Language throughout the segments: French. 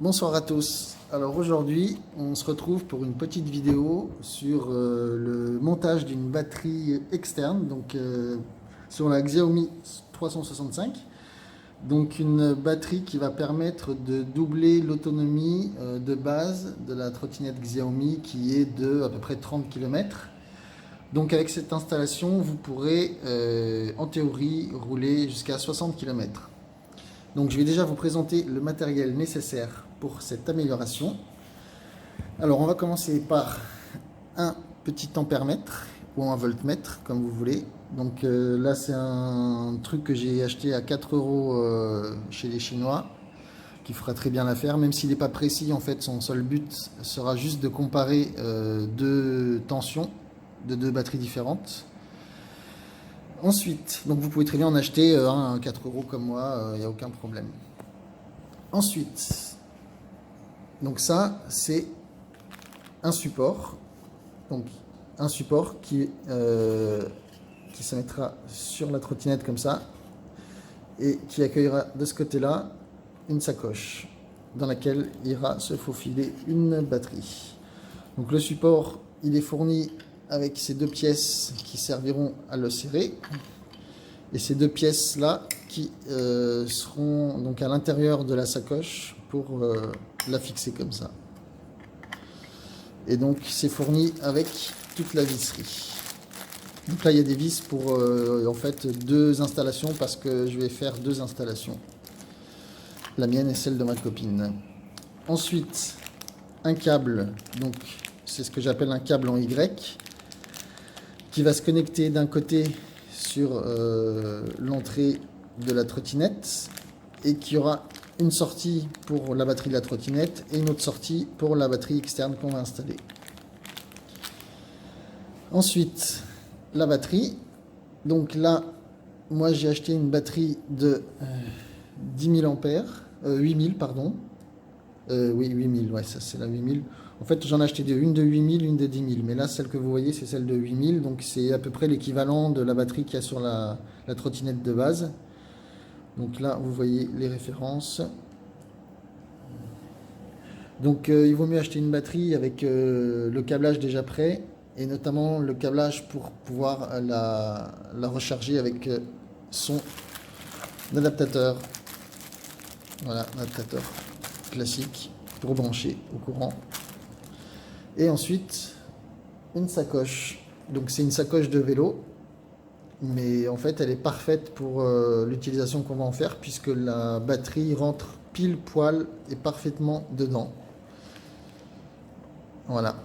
Bonsoir à tous. Alors aujourd'hui, on se retrouve pour une petite vidéo sur le montage d'une batterie externe, sur la Xiaomi 365. Donc une batterie qui va permettre de doubler l'autonomie de base de la trottinette Xiaomi qui est de à peu près 30 km. Donc avec cette installation, vous pourrez en théorie rouler jusqu'à 60 km. Donc je vais déjà vous présenter le matériel nécessaire pour cette amélioration. Alors on va commencer par un petit ampèremètre ou un voltmètre comme vous voulez. Donc là c'est un truc que j'ai acheté à 4 euros chez les Chinois qui fera très bien l'affaire, même s'il n'est pas précis. En fait son seul but sera juste de comparer deux tensions de deux batteries différentes. Ensuite, donc vous pouvez très bien en acheter un à 4 euros comme moi, il n'y a aucun problème. Ensuite, donc ça c'est un support, donc un support qui se mettra sur la trottinette comme ça et qui accueillera de ce côté-là une sacoche dans laquelle ira se faufiler une batterie. Donc le support, il est fourni avec ces deux pièces qui serviront à le serrer et ces deux pièces là qui seront donc à l'intérieur de la sacoche pour la fixer comme ça. Et donc c'est fourni avec toute la visserie. Donc là il y a des vis pour en fait deux installations parce que je vais faire deux installations. La mienne et celle de ma copine. Ensuite un câble, donc c'est ce que j'appelle un câble en Y, qui va se connecter d'un côté sur l'entrée de la trottinette et qui aura une sortie pour la batterie de la trottinette et une autre sortie pour la batterie externe qu'on va installer. Ensuite, la batterie. Donc là, moi j'ai acheté une batterie de 10 000 ampères, 8000 pardon. Oui, 8000, ouais, ça c'est la 8000. En fait, j'en ai acheté deux, une de 8000, une de 10 000. Mais là, celle que vous voyez, c'est celle de 8000. Donc c'est à peu près l'équivalent de la batterie qu'il y a sur la trottinette de base. Donc là, vous voyez les références. Donc il vaut mieux acheter une batterie avec le câblage déjà prêt et notamment le câblage pour pouvoir la recharger avec son adaptateur. Voilà, un adaptateur classique pour brancher au courant. Et ensuite, une sacoche. Donc c'est une sacoche de vélo, mais en fait elle est parfaite pour l'utilisation qu'on va en faire puisque la batterie rentre pile poil et parfaitement dedans. Voilà.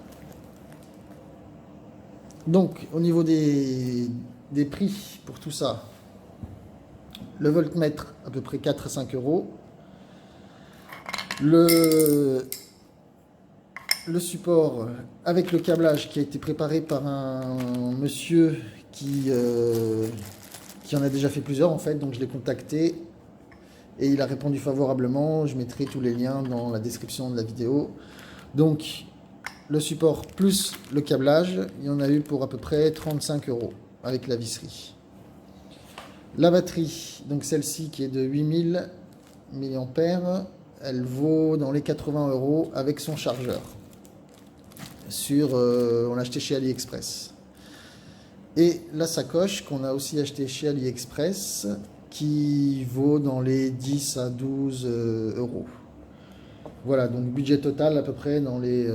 Donc au niveau des prix pour tout ça, le voltmètre à peu près 4 à 5 euros. Le support avec le câblage qui a été préparé par un monsieur qui en a déjà fait plusieurs en fait, donc je l'ai contacté et il a répondu favorablement. Je mettrai tous les liens dans la description de la vidéo. Donc le support plus le câblage, il y en a eu pour à peu près 35 euros avec la visserie. La batterie, donc celle-ci qui est de 8000 mAh, elle vaut dans les 80 euros avec son chargeur. On l'a acheté chez AliExpress. Et la sacoche qu'on a aussi acheté chez AliExpress qui vaut dans les 10 à 12 euros. Voilà, donc budget total à peu près dans les,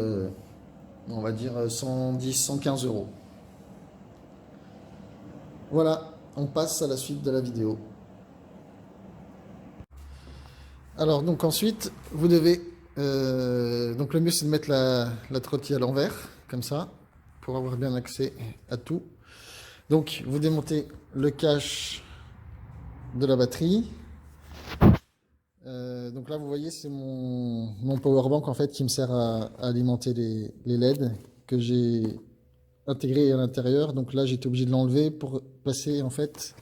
on va dire 110, 115 euros. Voilà, on passe à la suite de la vidéo. Alors donc ensuite, vous devez, donc le mieux c'est de mettre la trottille à l'envers, comme ça, pour avoir bien accès à tout. Donc vous démontez le cache de la batterie. Donc là vous voyez c'est mon powerbank en fait qui me sert à alimenter les LED que j'ai intégré à l'intérieur. Donc là j'étais obligé de l'enlever pour passer en fait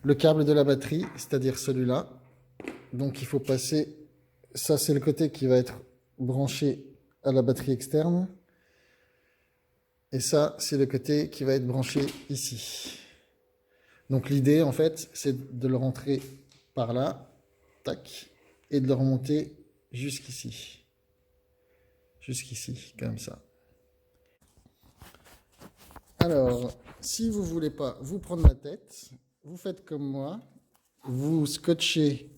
le câble de la batterie, c'est-à-dire celui-là. Donc il faut passer, ça c'est le côté qui va être branché à la batterie externe. Et ça c'est le côté qui va être branché ici. Donc l'idée en fait c'est de le rentrer par là, tac, et de le remonter jusqu'ici. Jusqu'ici, comme ça. Alors, si vous voulez pas vous prendre la tête, vous faites comme moi. Vous scotchez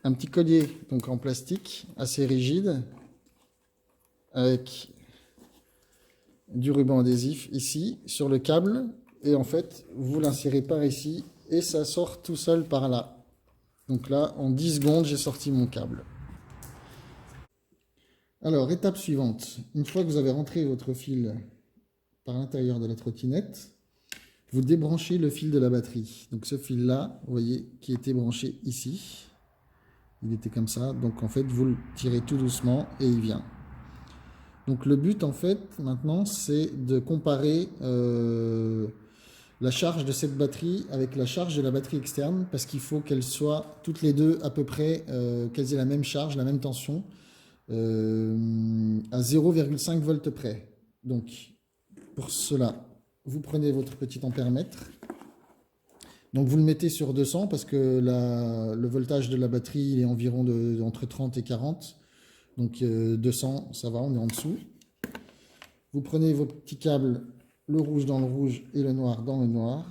un petit collier donc en plastique assez rigide avec du ruban adhésif ici sur le câble et en fait vous l'insérez par ici et ça sort tout seul par là. Donc là en 10 secondes j'ai sorti mon câble. Alors étape suivante, une fois que vous avez rentré votre fil par l'intérieur de la trottinette, vous débranchez le fil de la batterie. Donc ce fil là, vous voyez, qui était branché ici, il était comme ça, donc en fait vous le tirez tout doucement et il vient. Donc le but en fait maintenant c'est de comparer la charge de cette batterie avec la charge de la batterie externe parce qu'il faut qu'elles soient toutes les deux à peu près, qu'elles aient la même charge, la même tension à 0,5 volts près. Donc pour cela vous prenez votre petit ampèremètre. Donc vous le mettez sur 200 parce que le voltage de la batterie il est environ entre 30 et 40. Donc 200, ça va, on est en dessous. Vous prenez vos petits câbles, le rouge dans le rouge et le noir dans le noir.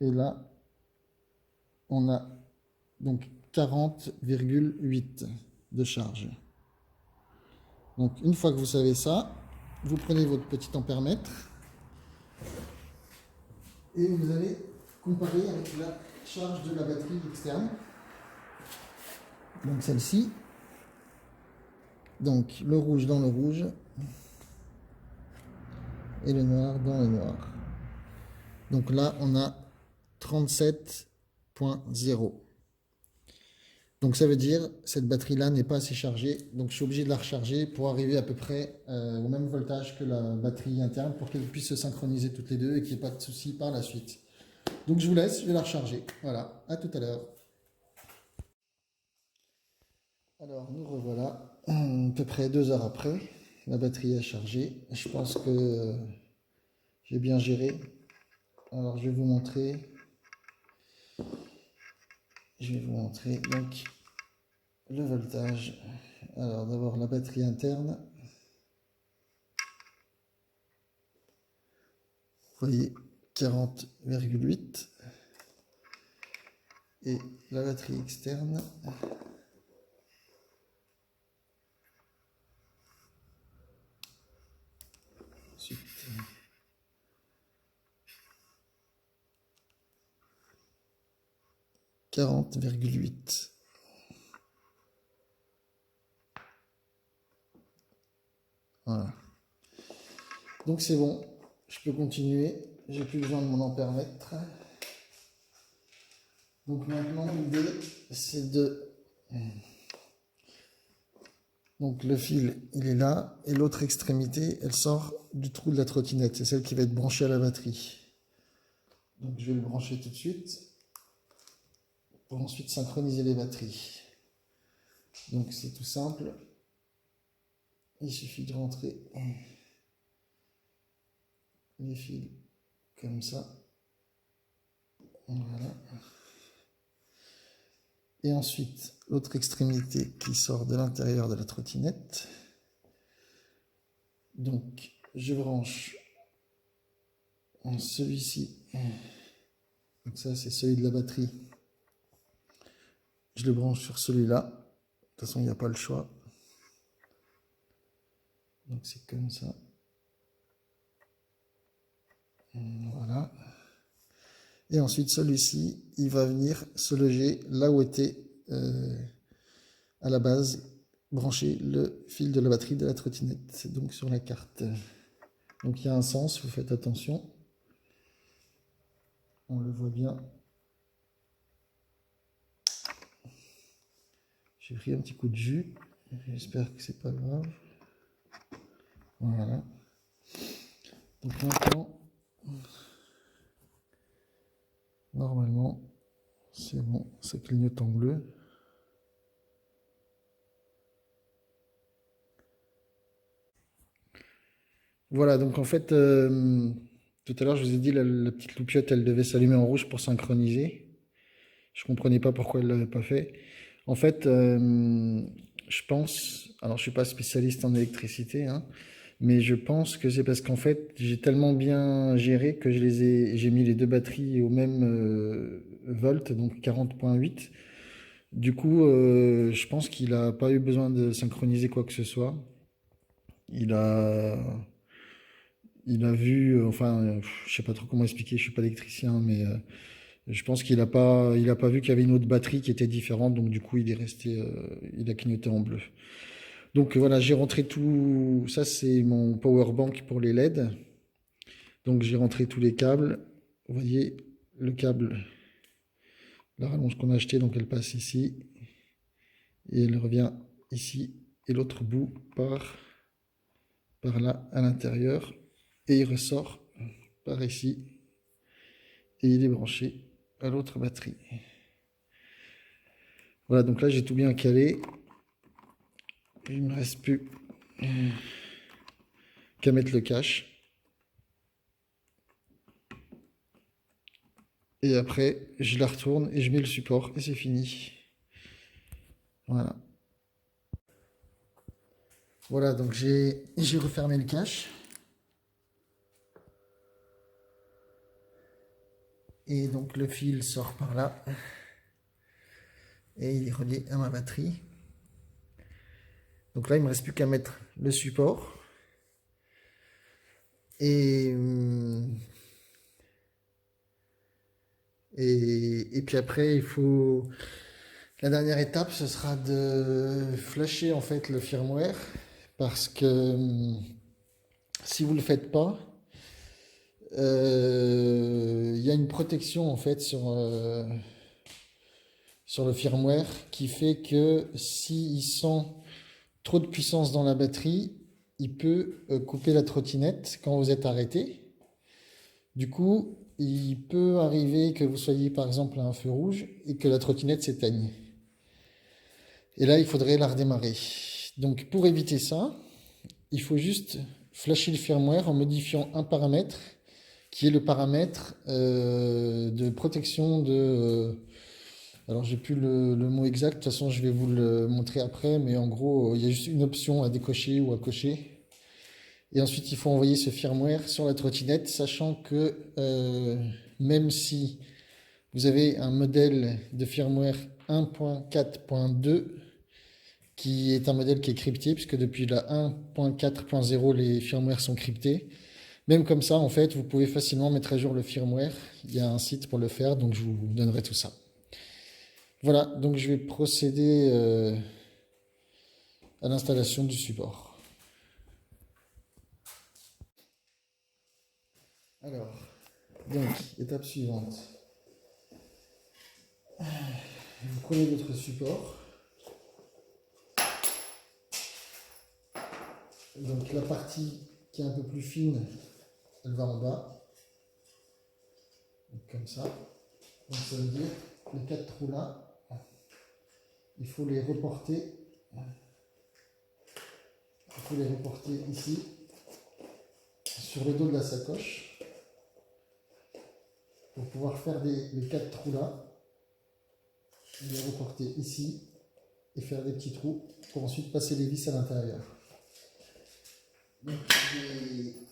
Et là, on a donc 40,8 de charge. Donc une fois que vous savez ça, vous prenez votre petit ampèremètre et vous allez comparer avec la charge de la batterie externe. Donc celle-ci. Donc le rouge dans le rouge et le noir dans le noir. Donc là, on a 37,0. Donc ça veut dire cette batterie-là n'est pas assez chargée. Donc je suis obligé de la recharger pour arriver à peu près au même voltage que la batterie interne pour qu'elles puissent se synchroniser toutes les deux et qu'il n'y ait pas de soucis par la suite. Donc je vous laisse, je vais la recharger. Voilà, à tout à l'heure. Alors nous revoilà, à peu près 2 heures après. La batterie est chargée. Je pense que j'ai bien géré. Alors je vais vous montrer. Donc le voltage. Alors d'abord la batterie interne. Vous voyez 40,8 et la batterie externe. Ensuite 40,8. Voilà. Donc c'est bon, je peux continuer. J'ai plus besoin de mon ampèremètre. Donc maintenant l'idée c'est de... Donc le fil il est là et l'autre extrémité elle sort du trou de la trottinette. C'est celle qui va être branchée à la batterie. Donc je vais le brancher tout de suite pour ensuite synchroniser les batteries. Donc c'est tout simple. Il suffit de rentrer les fils comme ça. Voilà. Et ensuite, l'autre extrémité qui sort de l'intérieur de la trottinette. Donc, je branche en celui-ci. Donc ça, c'est celui de la batterie. Je le branche sur celui-là. De toute façon, il n'y a pas le choix. Donc, c'est comme ça. Voilà. Et ensuite, celui-ci, il va venir se loger là où était à la base branché le fil de la batterie de la trottinette, donc sur la carte. Donc il y a un sens, vous faites attention. On le voit bien. J'ai pris un petit coup de jus. J'espère que c'est pas grave. Voilà. Donc maintenant, normalement, c'est bon, ça clignote en bleu. Voilà, donc en fait, tout à l'heure, je vous ai dit, la petite loupiote, elle devait s'allumer en rouge pour synchroniser. Je comprenais pas pourquoi elle l'avait pas fait. En fait, je pense, alors je suis pas spécialiste en électricité, hein, mais je pense que c'est parce qu'en fait, j'ai tellement bien géré que j'ai mis les deux batteries au même volt, donc 40,8. Du coup, je pense qu'il a pas eu besoin de synchroniser quoi que ce soit. Il a, il a vu, enfin, je sais pas trop comment expliquer, je suis pas électricien, mais je pense qu'il a pas vu qu'il y avait une autre batterie qui était différente, donc du coup, il est resté, il a clignoté en bleu. Donc voilà, j'ai rentré tout, ça c'est mon power bank pour les LED. Donc j'ai rentré tous les câbles. Vous voyez le câble, la rallonge qu'on a acheté, donc elle passe ici et elle revient ici et l'autre bout part par là à l'intérieur et il ressort par ici et il est branché à l'autre batterie. Voilà, donc là j'ai tout bien calé. Il ne me reste plus qu'à mettre le cache. Et après, je la retourne et je mets le support et c'est fini. Voilà. Voilà, donc j'ai refermé le cache. Et donc le fil sort par là. Et il est relié à ma batterie. Donc là, il ne me reste plus qu'à mettre le support. Et, et puis après, il faut... La dernière étape, ce sera de flasher en fait le firmware. Parce que si vous ne le faites pas, il y a une protection en fait sur le firmware qui fait que s'il sent trop de puissance dans la batterie, il peut couper la trottinette quand vous êtes arrêté. Du coup, il peut arriver que vous soyez par exemple à un feu rouge et que la trottinette s'éteigne. Et là, il faudrait la redémarrer. Donc pour éviter ça, il faut juste flasher le firmware en modifiant un paramètre qui est le paramètre de protection de... alors j'ai plus le mot exact, de toute façon je vais vous le montrer après, mais en gros il y a juste une option à décocher ou à cocher. Et ensuite il faut envoyer ce firmware sur la trottinette, sachant que même si vous avez un modèle de firmware 1.4.2, qui est un modèle qui est crypté, puisque depuis la 1.4.0 les firmwares sont cryptés. Même comme ça, en fait, vous pouvez facilement mettre à jour le firmware. Il y a un site pour le faire, donc je vous donnerai tout ça. Voilà, donc je vais procéder à l'installation du support. Alors, donc, étape suivante. Vous prenez votre support. Donc la partie qui est un peu plus fine, elle va en bas. Donc, comme ça. Donc ça veut dire les 4 trous là, il faut les reporter. Il faut les reporter ici, sur le dos de la sacoche, pour pouvoir faire les 4 trous là. Les reporter ici et faire des petits trous pour ensuite passer les vis à l'intérieur. Donc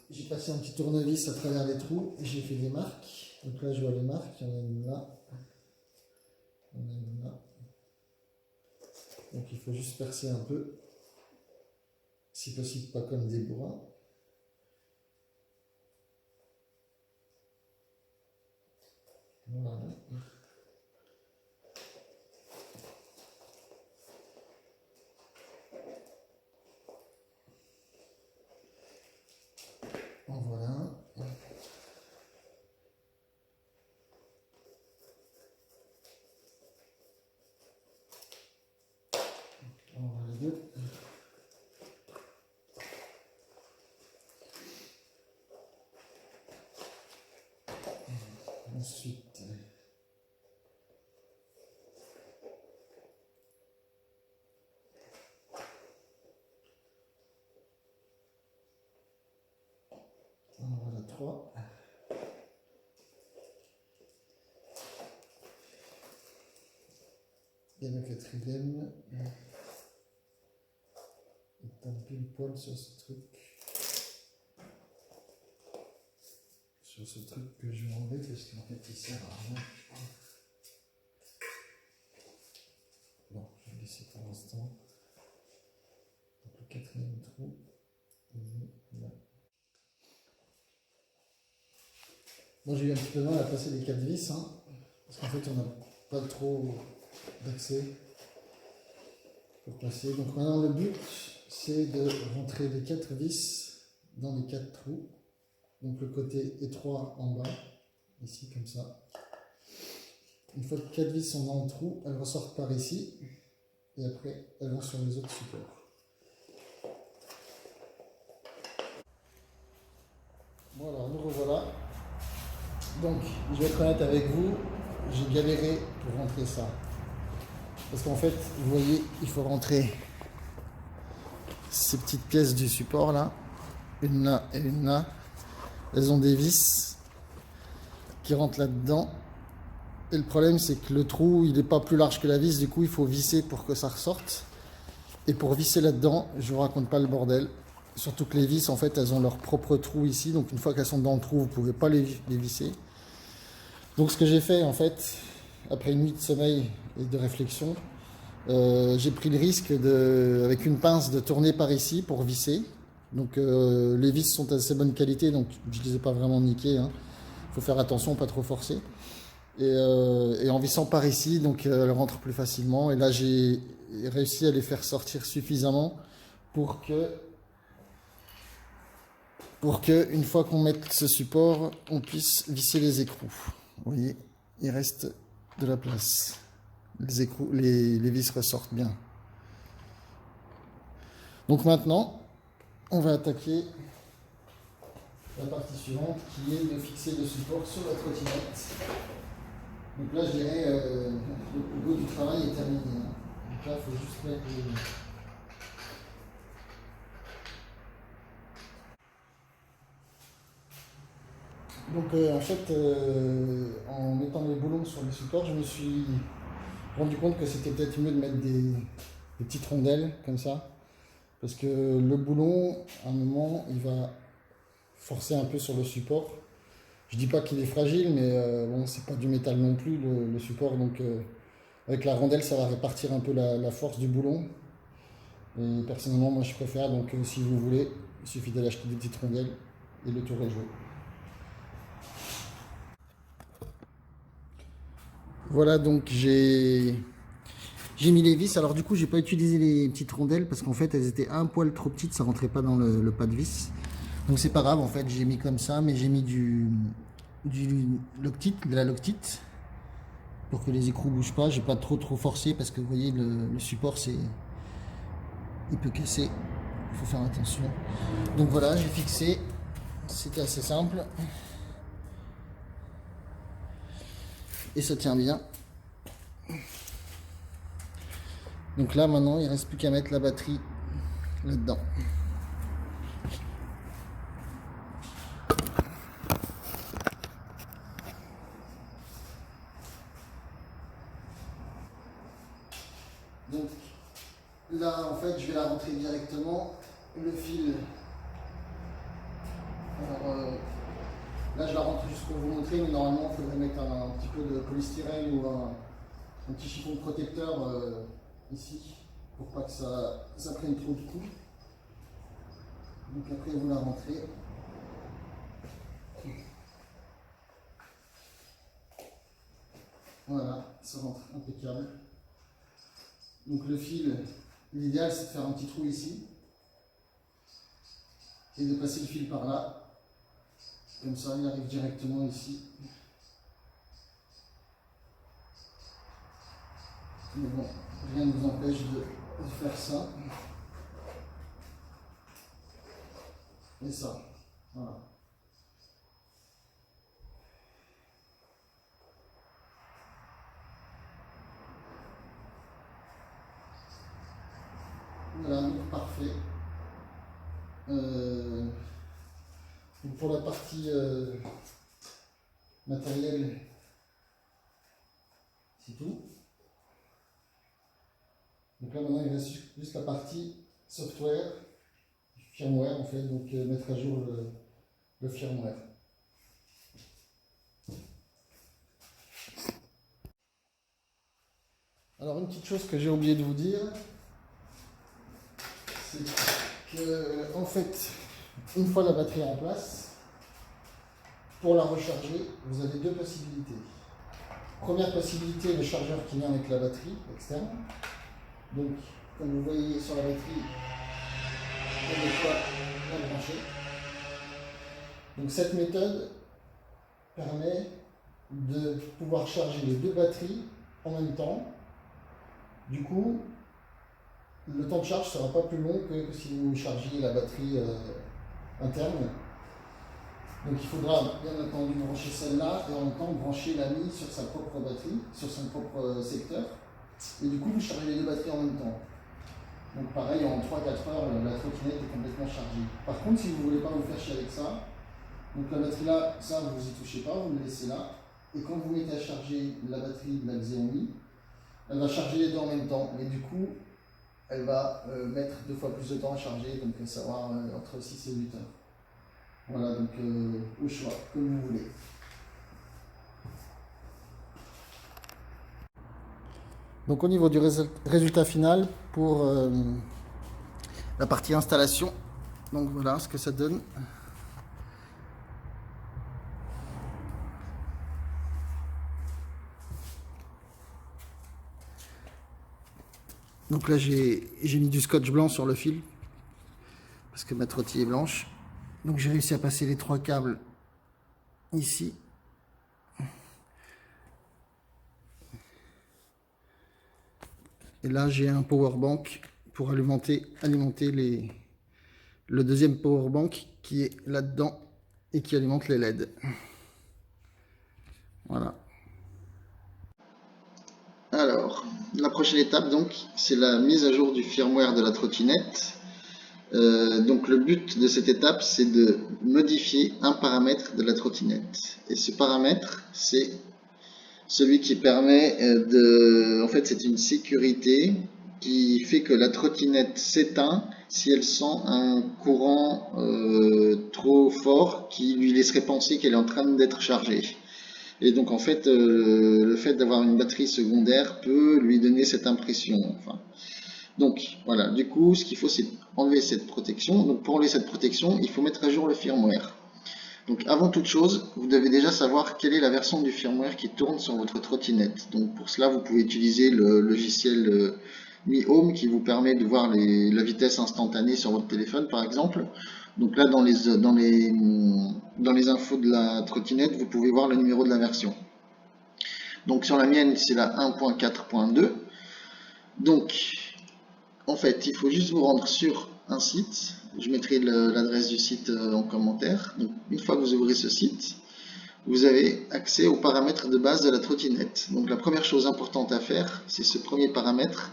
j'ai passé un petit tournevis à travers les trous et j'ai fait des marques. Donc là je vois les marques, il y en a une là, il y en a une là. Donc il faut juste percer un peu, si possible pas comme des bourrins. Voilà. En voilà. En voilà les deux. Ensuite, en voilà 3. Et le quatrième, il tape pile poil sur ce truc. Sur ce truc que je vais enlever parce qu'en fait il sert à rien. Bon, je vais laisser pour l'instant. Donc le quatrième trou, là. Moi j'ai eu un petit peu de mal à passer les 4 vis, hein, parce qu'en fait on n'a pas trop d'accès pour passer. Donc maintenant le but c'est de rentrer les 4 vis dans les 4 trous. Donc le côté étroit en bas, ici comme ça. Une fois que 4 vis sont dans le trou, elles ressortent par ici. Et après, elles vont sur les autres supports. Voilà, nous revoilà. Donc, je vais être honnête avec vous, j'ai galéré pour rentrer ça. Parce qu'en fait, vous voyez, il faut rentrer ces petites pièces du support là. Une là et une là. Elles ont des vis qui rentrent là-dedans. Et le problème, c'est que le trou, il n'est pas plus large que la vis. Du coup, il faut visser pour que ça ressorte. Et pour visser là-dedans, je vous raconte pas le bordel. Surtout que les vis, en fait, elles ont leur propre trou ici. Donc, une fois qu'elles sont dans le trou, vous ne pouvez pas les visser. Donc, ce que j'ai fait, en fait, après une nuit de sommeil et de réflexion, j'ai pris le risque, avec une pince, de tourner par ici pour visser. Donc, les vis sont assez bonne qualité, donc je ne les ai pas vraiment niquées. Il faut faire attention, pas trop forcer. Et en vissant par ici, donc elles rentrent plus facilement. Et là, j'ai réussi à les faire sortir suffisamment pour que une fois qu'on mette ce support, on puisse visser les écrous. Vous voyez, il reste de la place. Les écrous, les vis ressortent bien. Donc maintenant, on va attaquer la partie suivante qui est de fixer le support sur la trottinette. Donc là, je dirais, le plus beau du travail est terminé. Donc là, il faut juste mettre les... Donc en fait, en mettant les boulons sur les supports, je me suis rendu compte que c'était peut-être mieux de mettre des petites rondelles comme ça. Parce que le boulon, à un moment, il va forcer un peu sur le support. Je dis pas qu'il est fragile, mais bon, c'est pas du métal non plus, le support. Donc avec la rondelle, ça va répartir un peu la force du boulon. Et personnellement, moi je préfère. Donc si vous voulez, il suffit d'aller acheter des petites rondelles et le tour est joué. Voilà, donc j'ai mis les vis. Alors du coup, j'ai pas utilisé les petites rondelles parce qu'en fait, elles étaient un poil trop petites, ça rentrait pas dans le pas de vis. Donc c'est pas grave, en fait, j'ai mis comme ça, mais j'ai mis du Loctite, de la Loctite, pour que les écrous bougent pas. J'ai pas trop forcé parce que vous voyez, le support, il peut casser. Il faut faire attention. Donc voilà, j'ai fixé. C'était assez simple. Et ça tient bien. Donc là, maintenant, il ne reste plus qu'à mettre la batterie là-dedans. Donc là, en fait, je vais la rentrer directement. Le fil. Alors, là, je la rentre juste pour vous montrer, mais normalement, il faudrait mettre un petit peu de polystyrène ou un petit chiffon protecteur ici, pour pas que ça prenne trop de coups. Donc après, vous la rentrez. Voilà, ça rentre impeccable. Donc le fil, l'idéal c'est de faire un petit trou ici et de passer le fil par là. Comme ça, il arrive directement ici. Mais bon, rien ne vous empêche de faire ça. Et ça, voilà. Voilà, donc parfait. Donc pour la partie matérielle, c'est tout. là maintenant il reste juste la partie software, firmware en fait, donc mettre à jour le firmware. Alors une petite chose que j'ai oublié de vous dire, c'est que en fait, une fois la batterie en place, pour la recharger, vous avez deux possibilités. Première possibilité, le chargeur qui vient avec la batterie externe. Donc, comme vous voyez sur la batterie, on ne peut pas la brancher. Donc cette méthode permet de pouvoir charger les deux batteries en même temps. Du coup, le temps de charge ne sera pas plus long que si vous chargiez la batterie interne. Donc il faudra bien entendu brancher celle-là et en même temps brancher l'ami sur sa propre batterie, sur son propre secteur. Et du coup, vous chargez les deux batteries en même temps. Donc pareil, en 3-4 heures, la trottinette est complètement chargée. Par contre, si vous ne voulez pas vous faire chier avec ça, donc la batterie là, ça vous y touchez pas, vous le laissez là. Et quand vous mettez à charger la batterie de la Xiaomi, elle va charger les deux en même temps. Mais du coup, elle va mettre 2 fois plus de temps à charger, donc savoir entre 6 et 8 heures. Voilà, donc au choix, comme vous voulez. Donc au niveau du résultat final pour la partie installation, donc voilà ce que ça donne. Donc là j'ai mis du scotch blanc sur le fil parce que ma trottille est blanche. Donc j'ai réussi à passer les 3 câbles ici. Et là j'ai un power bank pour alimenter le deuxième power bank qui est là-dedans et qui alimente les LED. Voilà. Alors, la prochaine étape donc, c'est la mise à jour du firmware de la trottinette. Donc le but de cette étape, c'est de modifier un paramètre de la trottinette. Et ce paramètre, c'est celui qui permet de... En fait, c'est une sécurité qui fait que la trottinette s'éteint si elle sent un courant trop fort qui lui laisserait penser qu'elle est en train d'être chargée. Et donc en fait, le fait d'avoir une batterie secondaire peut lui donner cette impression. Enfin. Donc voilà, du coup, ce qu'il faut, c'est enlever cette protection. Donc pour enlever cette protection, il faut mettre à jour le firmware. Donc avant toute chose, vous devez déjà savoir quelle est la version du firmware qui tourne sur votre trottinette. Donc pour cela, vous pouvez utiliser le logiciel Mi Home qui vous permet de voir la vitesse instantanée sur votre téléphone par exemple. Donc là dans les infos de la trottinette, vous pouvez voir le numéro de la version. Donc sur la mienne, c'est la 1.4.2. Donc en fait, il faut juste vous rendre sur un site. Je mettrai l'adresse du site en commentaire. Donc, une fois que vous ouvrez ce site, vous avez accès aux paramètres de base de la trottinette. Donc la première chose importante à faire, c'est ce premier paramètre.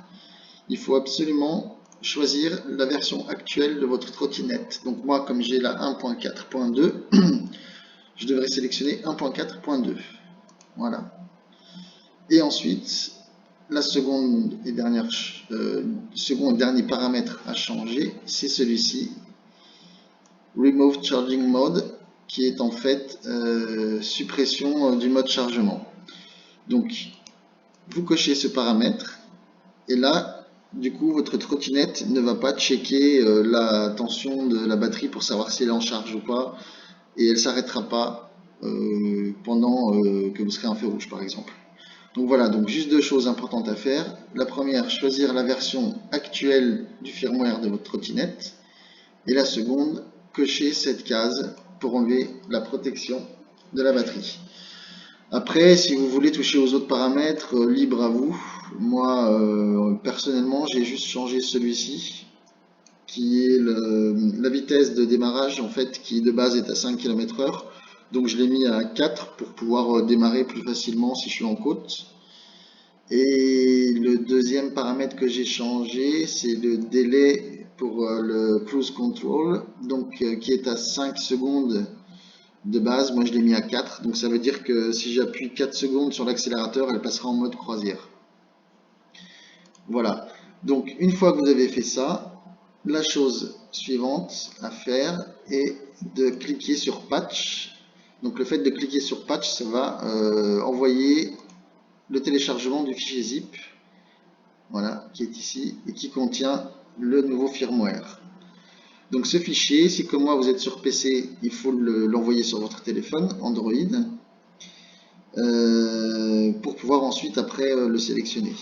Il faut absolument choisir la version actuelle de votre trottinette. Donc moi, comme j'ai la 1.4.2, je devrais sélectionner 1.4.2. Voilà. Et ensuite, la seconde et dernier paramètre à changer, c'est celui-ci, Remove Charging Mode, qui est en fait suppression du mode chargement. Donc, vous cochez ce paramètre, et là, du coup, votre trottinette ne va pas checker la tension de la batterie pour savoir si elle est en charge ou pas, et elle ne s'arrêtera pas pendant que vous serez en feu rouge, par exemple. Donc voilà, donc juste 2 choses importantes à faire. La première, choisir la version actuelle du firmware de votre trottinette. Et la seconde, cocher cette case pour enlever la protection de la batterie. Après, si vous voulez toucher aux autres paramètres, libre à vous. Moi, personnellement, j'ai juste changé celui-ci, qui est la vitesse de démarrage, en fait, qui de base est à 5 km/h. Donc je l'ai mis à 4 pour pouvoir démarrer plus facilement si je suis en côte. Et le deuxième paramètre que j'ai changé, c'est le délai pour le cruise control, donc qui est à 5 secondes de base. Moi je l'ai mis à 4, donc ça veut dire que si j'appuie 4 secondes sur l'accélérateur, elle passera en mode croisière. Voilà. Donc une fois que vous avez fait ça, la chose suivante à faire est de cliquer sur Patch. Donc le fait de cliquer sur Patch, ça va envoyer le téléchargement du fichier zip, voilà, qui est ici, et qui contient le nouveau firmware. Donc ce fichier, si comme moi vous êtes sur PC, il faut l'envoyer sur votre téléphone Android pour pouvoir ensuite après le sélectionner.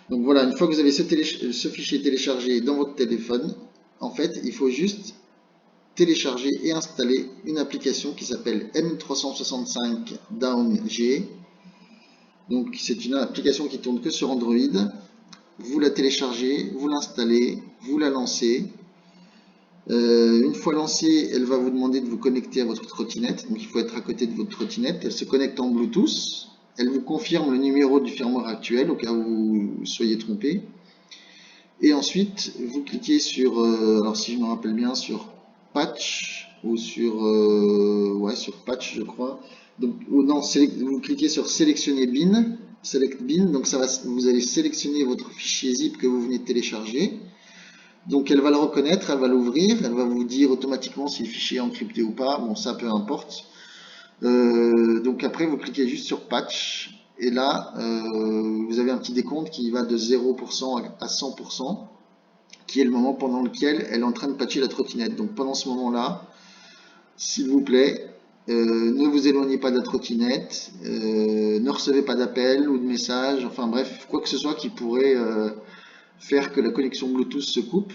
Donc voilà, une fois que vous avez ce fichier téléchargé dans votre téléphone, en fait, il faut juste télécharger et installer une application qui s'appelle M365 DownG. Donc c'est une application qui tourne que sur Android. Vous la téléchargez, vous l'installez, vous la lancez. Une fois lancée, elle va vous demander de vous connecter à votre trottinette. Donc il faut être à côté de votre trottinette. Elle se connecte en Bluetooth. Elle vous confirme le numéro du firmware actuel au cas où vous soyez trompé. Et ensuite, vous cliquez sur, alors si je me rappelle bien, sur Patch ou sur, ouais, sur Patch, je crois. Donc, ou non, vous cliquez sur Sélectionner bin, Select bin. Donc ça va, vous allez sélectionner votre fichier zip que vous venez de télécharger. Donc elle va le reconnaître, elle va l'ouvrir, elle va vous dire automatiquement si le fichier est encrypté ou pas. Bon, ça peu importe. Donc après, vous cliquez juste sur Patch. Et là, vous avez un petit décompte qui va de 0% à 100%, qui est le moment pendant lequel elle est en train de patcher la trottinette. Donc pendant ce moment-là, s'il vous plaît, ne vous éloignez pas de la trottinette, ne recevez pas d'appels ou de messages, enfin bref, quoi que ce soit qui pourrait faire que la connexion Bluetooth se coupe.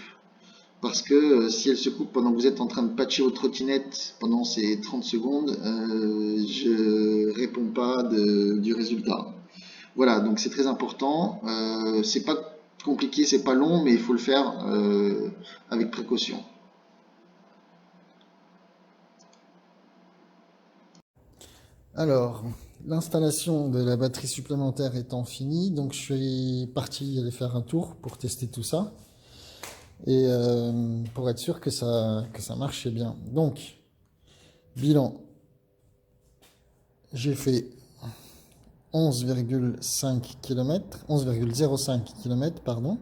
Parce que si elle se coupe pendant que vous êtes en train de patcher votre trottinette pendant ces 30 secondes, je réponds pas du résultat. Voilà, donc c'est très important. C'est pas compliqué, c'est pas long, mais il faut le faire avec précaution. Alors, l'installation de la batterie supplémentaire étant finie, donc je suis parti aller faire un tour pour tester tout ça. Et pour être sûr que ça marchait bien. Donc, bilan, j'ai fait 11,5 km, 11,05 km, pardon,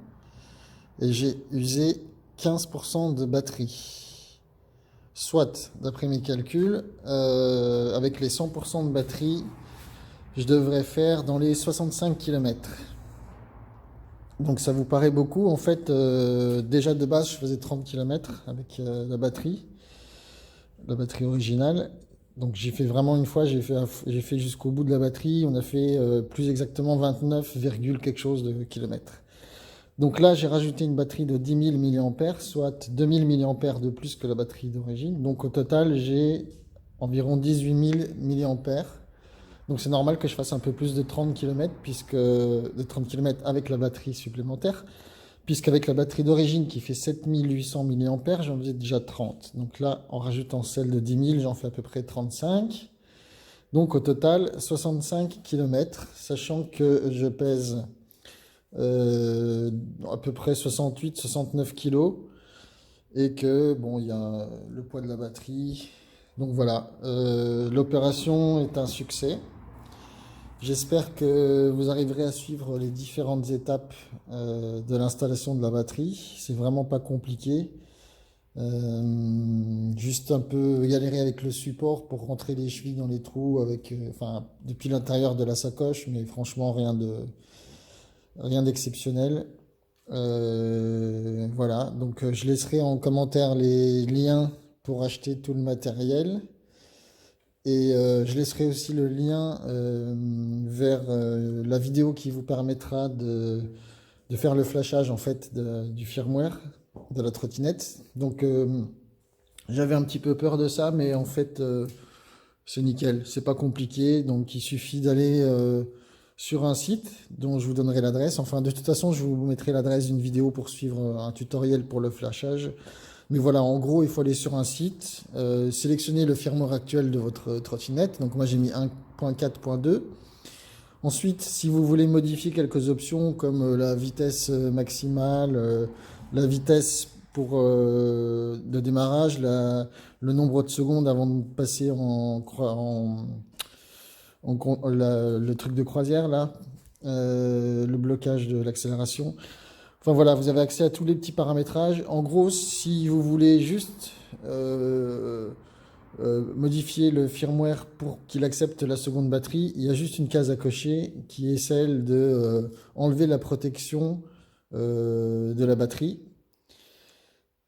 et j'ai usé 15% de batterie. Soit, d'après mes calculs, avec les 100% de batterie, je devrais faire dans les 65 km. Donc ça vous paraît beaucoup. En fait, déjà de base, je faisais 30 km avec la batterie originale. Donc j'ai fait vraiment une fois, j'ai fait jusqu'au bout de la batterie. On a fait plus exactement 29, quelque chose de kilomètres. Donc là, j'ai rajouté une batterie de 10 000 mAh, soit 2000 mAh de plus que la batterie d'origine. Donc au total, j'ai environ 18 000 mAh. Donc c'est normal que je fasse un peu plus de 30 km, de 30 km avec la batterie supplémentaire, puisqu'avec la batterie d'origine qui fait 7800 mAh, j'en faisais déjà 30. Donc là, en rajoutant celle de 10 000, j'en fais à peu près 35. Donc au total, 65 km, sachant que je pèse à peu près 68-69 kg et que, bon, il y a le poids de la batterie. Donc voilà, l'opération est un succès. J'espère que vous arriverez à suivre les différentes étapes de l'installation de la batterie. C'est vraiment pas compliqué. Juste un peu galérer avec le support pour rentrer les chevilles dans les trous enfin, depuis l'intérieur de la sacoche, mais franchement rien d'exceptionnel. Voilà, donc je laisserai en commentaire les liens pour acheter tout le matériel. Et je laisserai aussi le lien vers la vidéo qui vous permettra de faire le flashage en fait du firmware de la trottinette. Donc j'avais un petit peu peur de ça, mais en fait c'est nickel, c'est pas compliqué. Donc il suffit d'aller sur un site dont je vous donnerai l'adresse. Enfin de toute façon je vous mettrai l'adresse d'une vidéo pour suivre un tutoriel pour le flashage. Mais voilà, en gros, il faut aller sur un site, sélectionner le firmware actuel de votre trottinette. Donc moi, j'ai mis 1.4.2. Ensuite, si vous voulez modifier quelques options comme la vitesse maximale, la vitesse de démarrage, le nombre de secondes avant de passer le truc de croisière, là, le blocage de l'accélération. Enfin voilà, vous avez accès à tous les petits paramétrages. En gros, si vous voulez juste modifier le firmware pour qu'il accepte la seconde batterie, il y a juste une case à cocher qui est celle de enlever la protection de la batterie.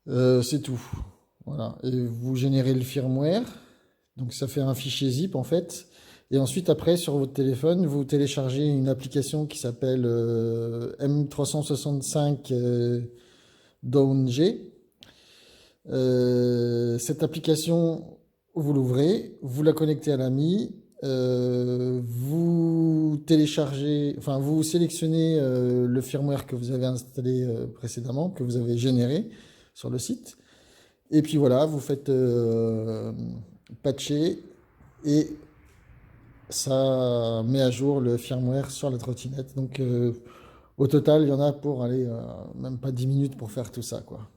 C'est tout. Voilà. Et vous générez le firmware. Donc ça fait un fichier zip en fait. Et ensuite après sur votre téléphone, vous téléchargez une application qui s'appelle M365 DownG. Cette application, vous l'ouvrez, vous la connectez à l'AMI, vous téléchargez, enfin vous sélectionnez le firmware que vous avez installé précédemment, que vous avez généré sur le site. Et puis voilà, vous faites patcher et ça met à jour le firmware sur la trottinette. Donc au total, il y en a pour aller même pas 10 minutes pour faire tout ça, quoi.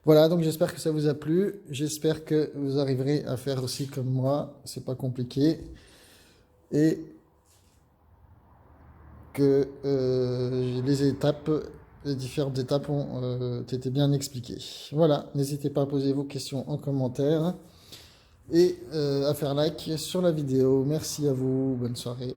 Voilà, donc j'espère que ça vous a plu. J'espère que vous arriverez à faire aussi comme moi. C'est pas compliqué. Et que les différentes étapes ont été bien expliquées. Voilà, n'hésitez pas à poser vos questions en commentaire et à faire like sur la vidéo. Merci à vous, bonne soirée.